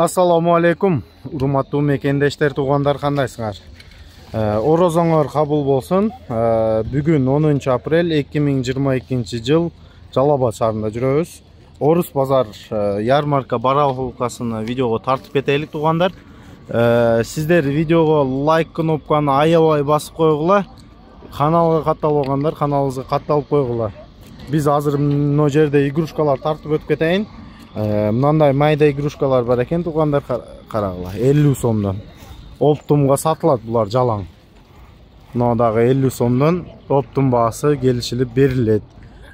Assalamu alaikum. Урматтуу мекендештер, туугандар, кандайсыңар? Орозоңор кабыл болсун. Бүгүн 10 апрель 2022 жыл Жалал Абад шаарында жүрөбүз. Орус базар ярмарка барахолкасына видеого тартып кетелик, туугандар. Сиздер видеого лайк кнопканы аябай басып койгула. Каналга катталгандар каналыбызга катталып койгула. Биз азыр мына жерде игрушкалар тартып өтүп кетейин. Мынандай майда игрушкалар бар экен, туугандар, карагыла. 50 сомдон. Оптумга сатылат булар жалаң. Мына дагы 50 сомдон оптум баасы келишилип берилет.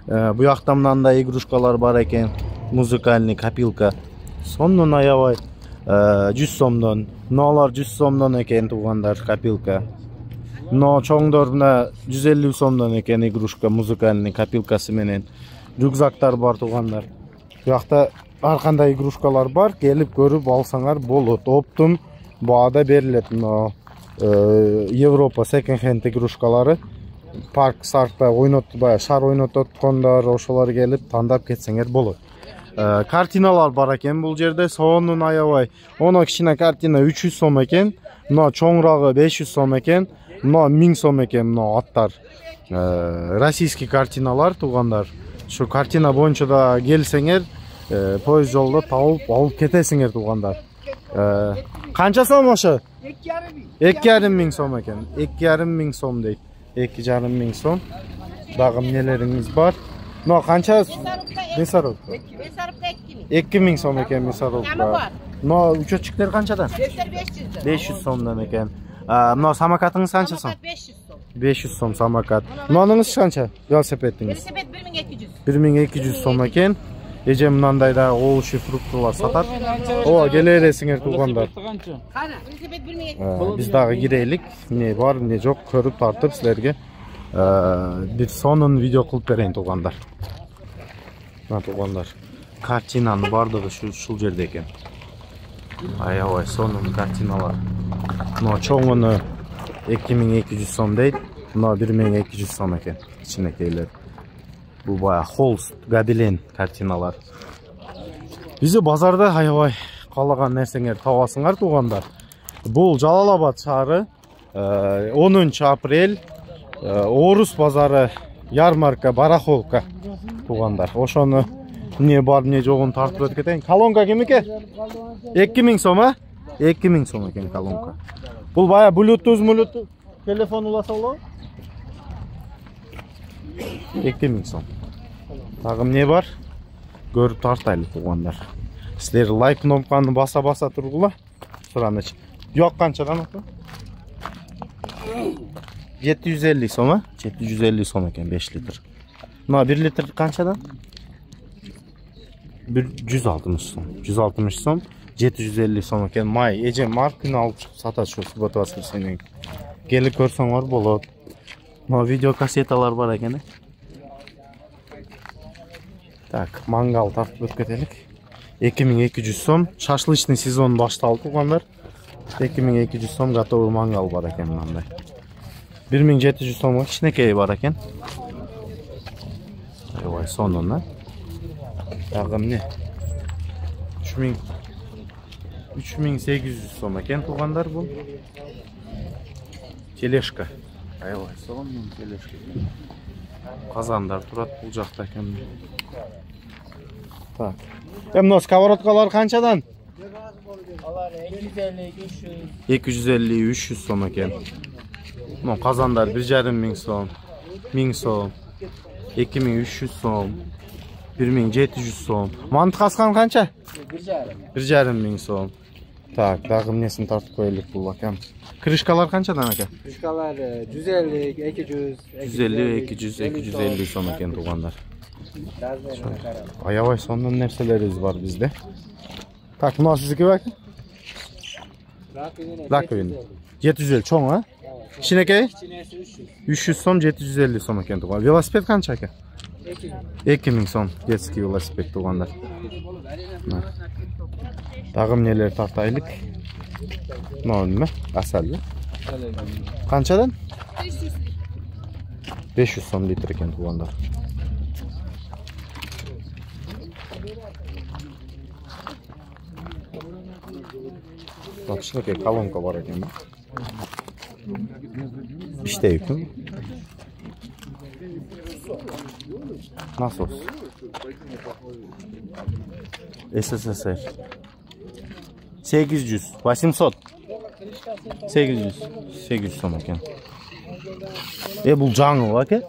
Бу жакта мынандай игрушкалар бар экен. Музыкальный копилка. Сомдон аябай 100 сомдон. Мыналар 100 сомдон экен, туугандар, копилка. Но чоңдор мына 150 сомдон экен игрушка, музыкальный копилкасы менен. Рюкзактар бар, туугандар. Бу жакта ар кандай игрушкалар бар, келип көрүп алсаңар болот. Оптум баада берилет. Мына Европа секонд-хенд игрушкалары. Парк саркта ойнотпай, шар ойнототкондор, ошолор келип тандап кетсеңер болот. Картиналар бар экен бул жерде. Сонун аябай. Оно кичине картина 300 сом экен. Мына чоңрагы 500 сом экен. Мына 1000 сом экен мына аттар. Российский картиналар, туугандар. Şu картина боюнча да келсеңер, поезд жолдо тауып алып кетесиңер, туугандар. Канча сом ошо? 2,5 миң сом экен. 2,5 миң сом дейт. 2,5 миң сом. Дагы эмнелериңиз бар? Но канча? Месарубка. 2 миң сом экен месарубка. Но учетчиктер канчадан? 500 сомдон экен. Мына самокатыңыз канча сом? 500 сом самокат. Мынаңыз канча? Велосипедиңиз? Велосипед 1200. 1200 сом экен. Эже мынандай да овощи, фруктылар сатат. Ооба, келе бересиңер, туугандар. Велосипед 1200. Биз дагы кирелик. Эмне бар, эмне жок көрүп тартып силерге бир сонун видео кылып берейин, туугандар. Мына туугандар, картинанын бардыгы ушул жерде экен. Аябай сонун картиналар. Мына чоңуну 2200 сом дейт. Мына 1200 сом экен. Кичинекейлер. Бул бая холст, гобелен картиналар. Бизи базарда аябай каалаган нерсеңер табасыңар, туугандар. Бул Жалал Абад шаары 10 апрель Орус базары ярмарка барахолка, туугандар. Ошону эмне бар, эмне жогун тартып өтүп кетейин. Колонка кимике? 2000 сом, а? 2000 сом экен колонка. Бул бая Bluetooth телефон уласа болобу? 2000 сом. Дагы эмне бар? Көрүп тартайлы, туугандар. Силер лайк кнопканы баса тургула. Сураныч. Жок, канчадан аты? 750 сом, а? 750 сом экен 5 литр. Мына 1 литр канчадан? 160 сом. 160 сом. 750 сом экен. Май эже марканы алып чыгып сатат ушу суббота воскресенье. Келип көрсөңөр болот. Мына видео кассеталар бар экен. Так, мангал тартып өтүп кетелик. 2200 сом. Шашлычный сезон башталды, туугандар. 2200 сом готовый мангал бар экен мындай. 1700 сомго кичинекей бар экен. Аябай сонун, а? Дагы эмне? 3800 сом экен, туугандар, бул. Тележка. Аябай сонун тележка. Казандар турат бул жакта экен. Так. Мына сковородкалар канчадан? Алар 250, 300. 250, 300 сом экен. Мына казандар 1,5 миң сом, 1000 сом, 2300 сом, 1700 сом. Мантык аскан канча? 1,5 миң сом. Так, дагы эмнесин тартып коелук бул акам. Крышкалар канчадан ака? Крышкалар 150, 200, 150, 200, 250 сом экен, туугандар. Аябай сонун нерселерибиз бар бизде. Так, мына сиздики бак? Раковина. 750 чоң, а? Кичинекей? 300 сом, 750 сом экен, туугандар. Велосипед канча ака? 2000 сом детский велосипед, туугандар. Дагы эмнелер тартайлык? Мына неме? Асал. Канчадан? 500 сом литр экен, туугандар. Bak kişineki kolonka var ekan. İşte ekan. Nasos. SSSR. 800, 800. 800 so'm ekan. Bu жаңы aka.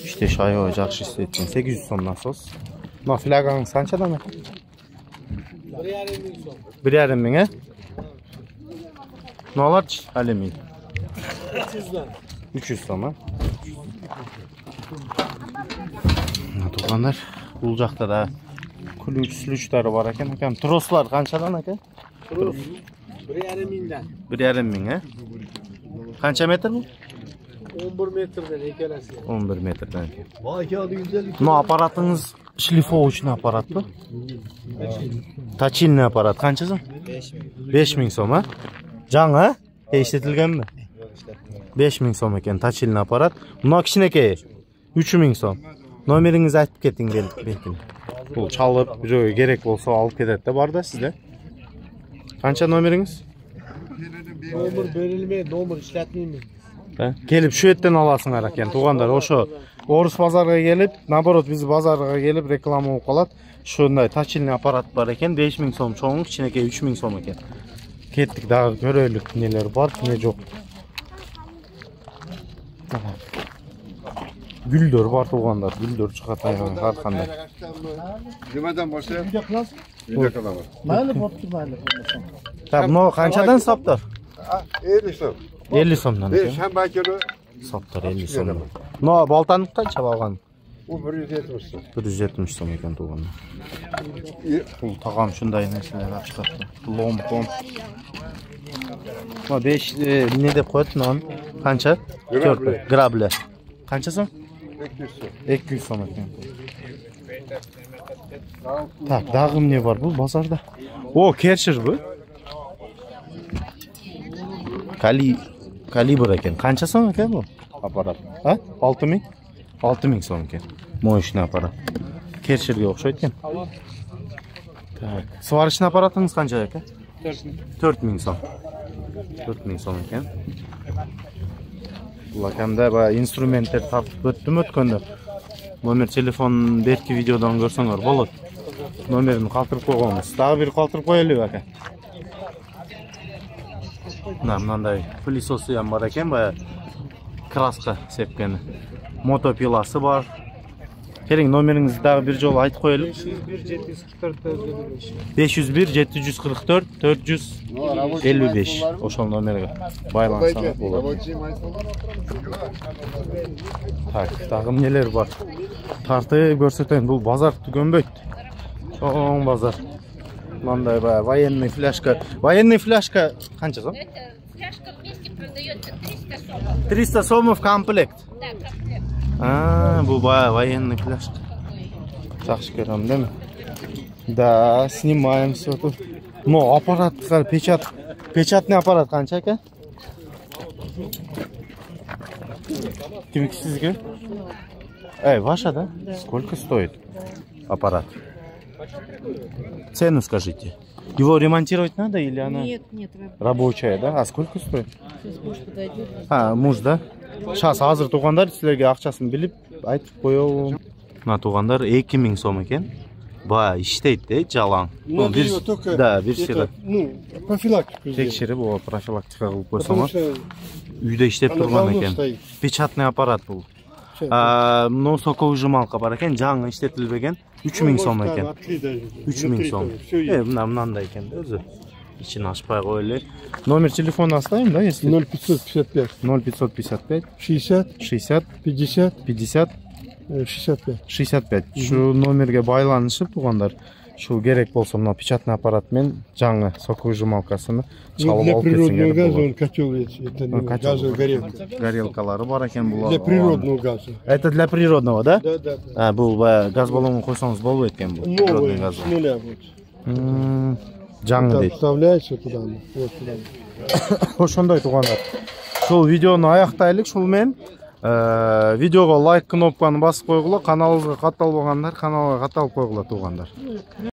İşte şayo жақсы işletken 800 so'm nasos. Mına flaganız qanchadan aka? 1,5 ming he? Nolarch alumin. 300 so'm ha. Tuğanlar bu жақта da ключлari var ekan. Akam troslar qanchadan aka? Tros 1,5 mingdan. 1,5 ming he? Qancha metr bu? 11 metrdan ikkalasi. 11 metrdan ekan. Bu aka oldi 150. Bu aparatınız шлифовочный aparat mı? Точильный aparat qanchasi? 5 ming so'm ha? Жаңы? İşletilganmi? 5 ming so'm ekan точильный aparat. Buna kichkinakay 3 ming so'm. Nomeringizni aytib keting belki. Bu çalıp birovga gerek bo'lsa olib ketadi da barda sizda. Qancha nomeringiz? Nomer berilmaydi, nomer ishlatmayman. Kelip şu yerden alasınlar ekan tuğanlar. Oşo Orus pazarga gelip, naborot bizi pazarga gelip reklama olib qolat. Şunday точильный aparat var ekan 5 ming so'm çoğunluk, kichkinakay 3 ming so'm ekan. Ketdik daha göröylük neler var, ne yok. Güldür var tuğanlar, güldür çıkartayın har qanday. Nimadan boshlayapti? Video qilaman. Mayli, bo'pti, mayli. Tab, no qanchadan soptir? 50 so'm. 50 so'mdan ekan. Shanba kuni Soptir 50 so'm. No, boltani qancha olgan? u 170 so'm. 170 so'm ekan tuğanlar. Tağam şunday narsalar chiqardi. Lom. Ma 5 ne deb qo'ydi non? Qancha? Grable. Qancha so'm? 200 so'm. 200 so'm ekan. Tak, dağım ne var bu bozorda? O, Kershir bu. Kalibr ekan. Qancha so'm ekan bu aparat? Ha? 6 ming? 6 ming so'm ekan. Mo'shni aparat. Kershirga o'xshaydi ekan. Tak. Svarishni aparatingiz qancha aka? 4 ming so'm. 4 ming so'm ekan. Lakamda va instrumentlar tartib o'tdim o'tganda. Nomer telefon berki videodan ko'rsanglar bo'ladi. Nomerini qoldirib qo'yganmiz. Daha bir qoldirib qo'yaylik aka. Bunday pilisosi ham bor ekan, va kraska sepgani. Motopilasi bor. Keling, nomeringizni daha bir jol aytib qo'yaylik. 501 744 455. O'sha nomerga baylansangiz bo'ladi. Tak, tag'im neler bor? Tartib ko'rsatayin. Bu bozor tuganbeyt. Cho'ng bozor. Bunday военный fляшка. Военный fляшка qancha so'm? Фляжка вместе продается 300 сомов. 300 сомов комплект. Да, комплект. Bu военный fляшка. Yaxshi ko'raman, değil mi? Да, снимаем все тут. Ну, аппарат, печатный аппарат qancha aka? Demek sizga? Ваша, да? Сколько стоит аппарат? Цену скажите. Его ремонтировать надо или она? Нет, Рабочая, да? А сколько стоит? Сейчас муж подойдет. Муж, да? Сейчас hazır туғандар sizlerге ақшасын біліп айтып қояйын. Мына туғандар 2000 сом екен. Бая иштейді, жалаң. Да, bir сыйға. Профилактика. Текшеріп, ол профилактика қылып қойсаңыз. Үйде иштеп тұрған екен. Печатный аппарат бұл. Но соковыжималка бар екен, жаңы иштетілбеген 3000 сом екен. 3000 сом. Мынандай екен өзі. İçini açpay qo'yaylik. Номер телефона оставим, да, если? 0555 0555 60 60 50 50 65. 65. Şu номерге байланышып туғандар. Şu gerek болса мына печатный аппаратмен жаңы соковыжималкасını çalып алып Для кетсеңер природного газа болады. он котел есть. Это газовая горелка. Горелкалары бар екен бұлар. Для природного газа. Это для природного, да? Да. Бұл газ баллонын қойсаңыз болбойт екен бұл. Природный Новый, газ. с нуля будет. Жаңы Так, дейді. вставляется туда. Вот туда. Ошондой туғандар. Шул видеоны аяқтайлық шулмен. Видеоға лайк кнопканы басып қойғыла, каналыңызға катталбағандар каналға катталып қойғыла туғандар.